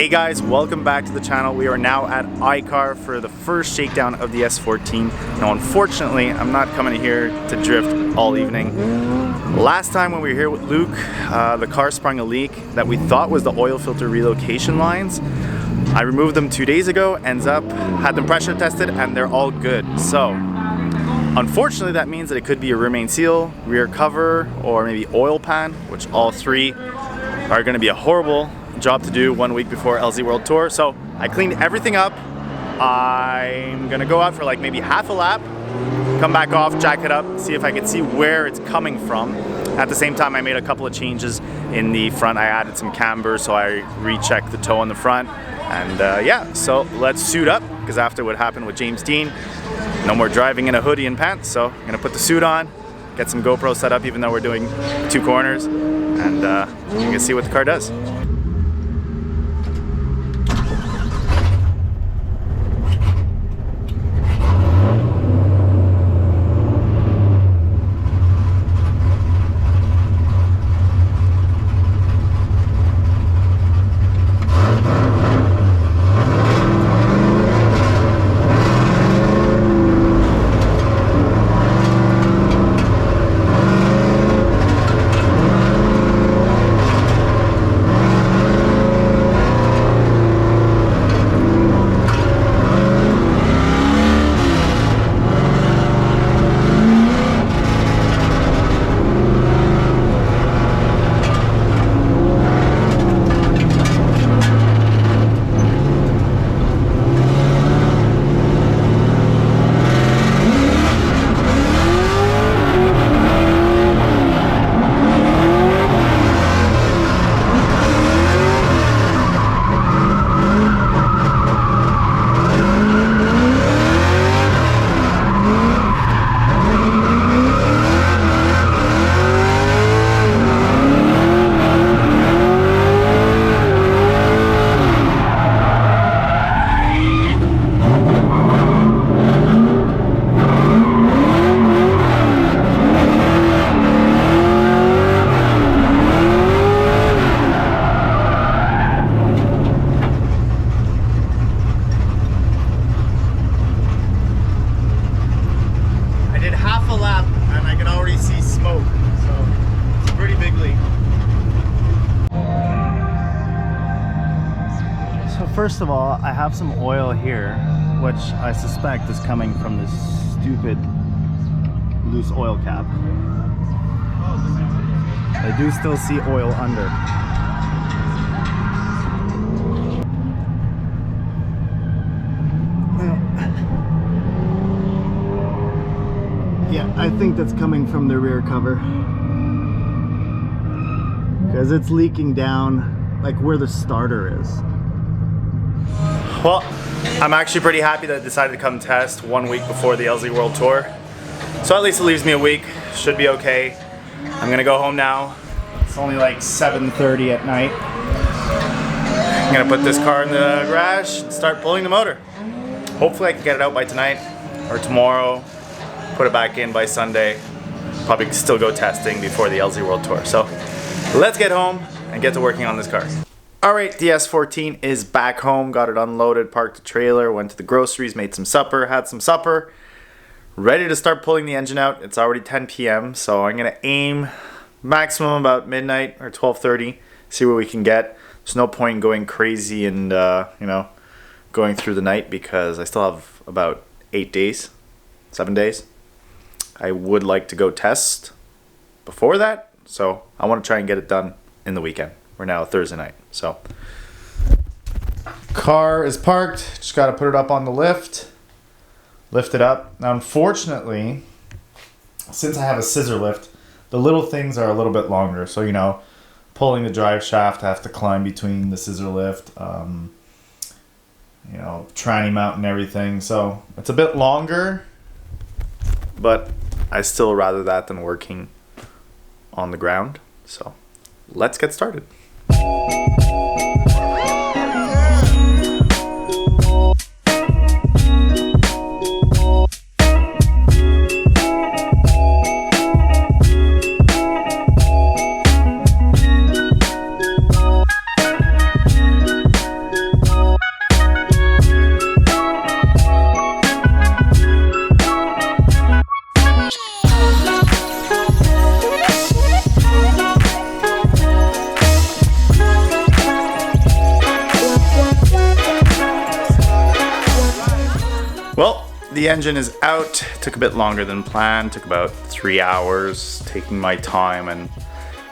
Hey guys, welcome back to the channel. We are now at iCar for the first shakedown of the S14. Now unfortunately, I'm not coming here to drift all evening. Last time when we were here with Luke, the car sprung a leak that we thought was the oil filter relocation lines. I removed them 2 days ago, had them pressure tested, and they're all good. So, unfortunately that means that it could be a rear main seal, rear cover, or maybe oil pan, which all three are gonna be a horrible job to do 1 week before LZ World Tour. So I cleaned everything up. I'm gonna go out for like maybe half a lap, come back off, jack it up, see if I can see where it's coming from. At the same time, I made a couple of changes in the front. I added some camber, so I rechecked the toe on the front. And yeah, so let's suit up, because after what happened with James Dean, no more driving in a hoodie and pants. So I'm gonna put the suit on, get some GoPro set up, even though we're doing 2 corners, and you can see what the car does. First of all, I have some oil here, which I suspect is coming from this stupid loose oil cap. I do still see oil under. Yeah, I think that's coming from the rear cover, because it's leaking down like where the starter is. Well, I'm actually pretty happy that I decided to come test 1 week before the LZ World Tour. So at least it leaves me a week. Should be okay. I'm gonna go home now. It's only like 7:30 at night. I'm gonna put this car in the garage and start pulling the motor. Hopefully I can get it out by tonight or tomorrow. Put it back in by Sunday. Probably still go testing before the LZ World Tour. So let's get home and get to working on this car. Alright, the S14 is back home, got it unloaded, parked the trailer, went to the groceries, made some supper, had some supper, ready to start pulling the engine out. It's already 10 p.m. so I'm going to aim maximum about midnight or 12:30, see what we can get. There's no point in going crazy and, you know, going through the night, because I still have about 7 days. I would like to go test before that, so I want to try and get it done in the weekend. We're now Thursday night, so. Car is parked, just gotta put it up on the lift it up. Now unfortunately, since I have a scissor lift, the little things are a little bit longer. So, you know, pulling the drive shaft, I have to climb between the scissor lift, you know, tranny mount and everything. So it's a bit longer, but I still rather that than working on the ground. So let's get started. the engine is out. Took a bit longer than planned. Took about 3 hours, taking my time and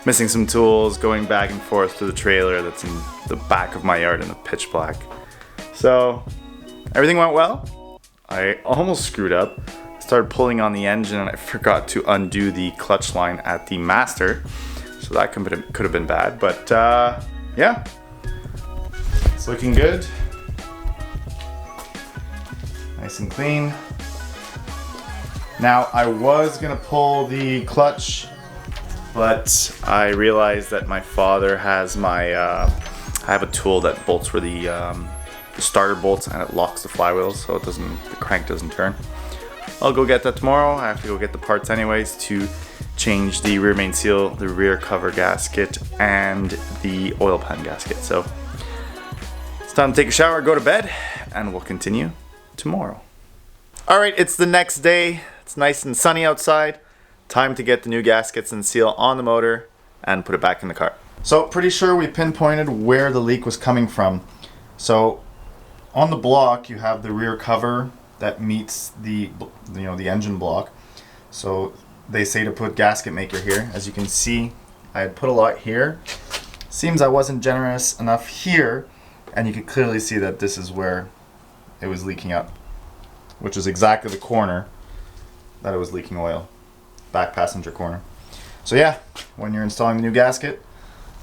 missing some tools, going back and forth to the trailer that's in the back of my yard in the pitch black. So everything went well. I almost screwed up. Started pulling on the engine and I forgot to undo the clutch line at the master. So that could have been bad, but yeah, it's looking good. Nice and clean. Now I was gonna pull the clutch, but I realized that my father has my, I have a tool that bolts where the starter bolts and it locks the flywheels so it doesn't, the crank doesn't turn. I'll go get that tomorrow. I have to go get the parts anyways to change the rear main seal, the rear cover gasket, and the oil pan gasket. So it's time to take a shower, go to bed, and we'll continue tomorrow. All right, it's the next day. It's nice and sunny outside. Time to get the new gaskets and seal on the motor and put it back in the car. So pretty sure we pinpointed where the leak was coming from. So on the block, you have the rear cover that meets the, the engine block. So they say to put gasket maker here. As you can see, I had put a lot here. Seems I wasn't generous enough here, and you can clearly see that this is where it was leaking out, which is exactly the corner that it was leaking oil, back passenger corner. So yeah, when you're installing the new gasket,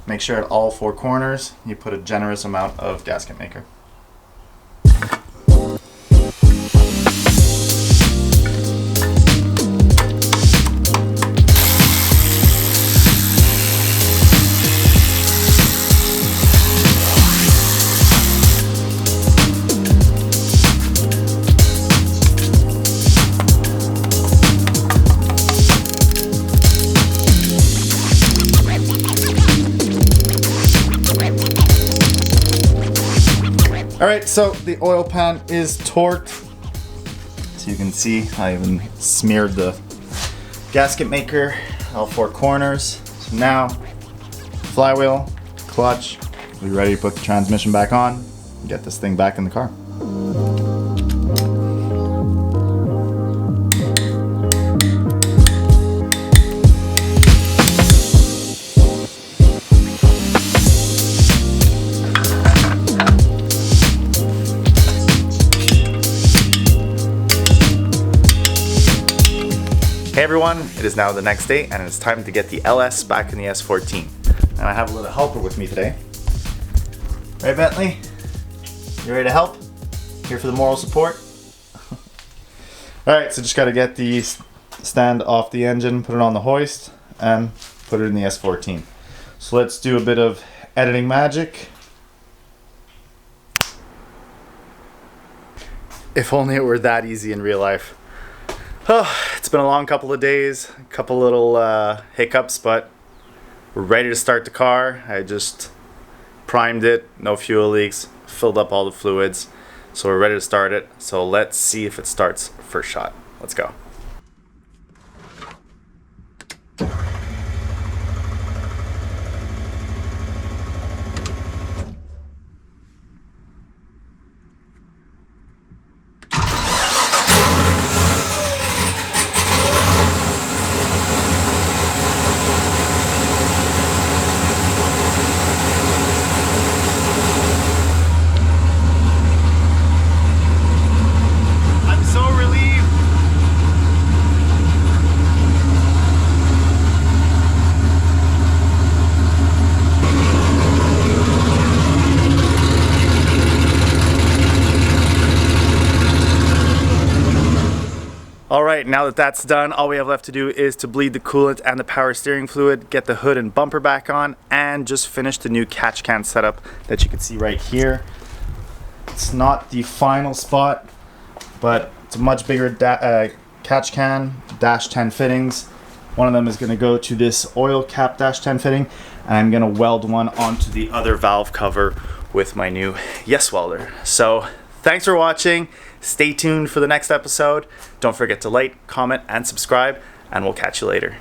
make sure at all 4 corners you put a generous amount of gasket maker. Alright, so the oil pan is torqued. So you can see I even smeared the gasket maker, all 4 corners. So now, flywheel, clutch, we're ready to put the transmission back on and get this thing back in the car. Hey everyone, it is now the next day and it's time to get the LS back in the S14. And I have a little helper with me today. Right, Bentley? You ready to help? Here for the moral support? Alright, so just gotta get the stand off the engine, put it on the hoist, and put it in the S14. So let's do a bit of editing magic. If only it were that easy in real life. Oh, it's been a long couple of days, a couple little hiccups, but we're ready to start the car. I just primed it, no fuel leaks, filled up all the fluids, so we're ready to start it. So let's see if it starts first shot. Let's go. Alright, now that that's done, all we have left to do is to bleed the coolant and the power steering fluid, get the hood and bumper back on, and just finish the new catch can setup that you can see right here. It's not the final spot, but it's a much bigger catch can, dash 10 fittings. One of them is going to go to this oil cap dash 10 fitting, and I'm going to weld one onto the other valve cover with my new Yes welder. So thanks for watching. Stay tuned for the next episode. Don't forget to like, comment, and subscribe, and we'll catch you later.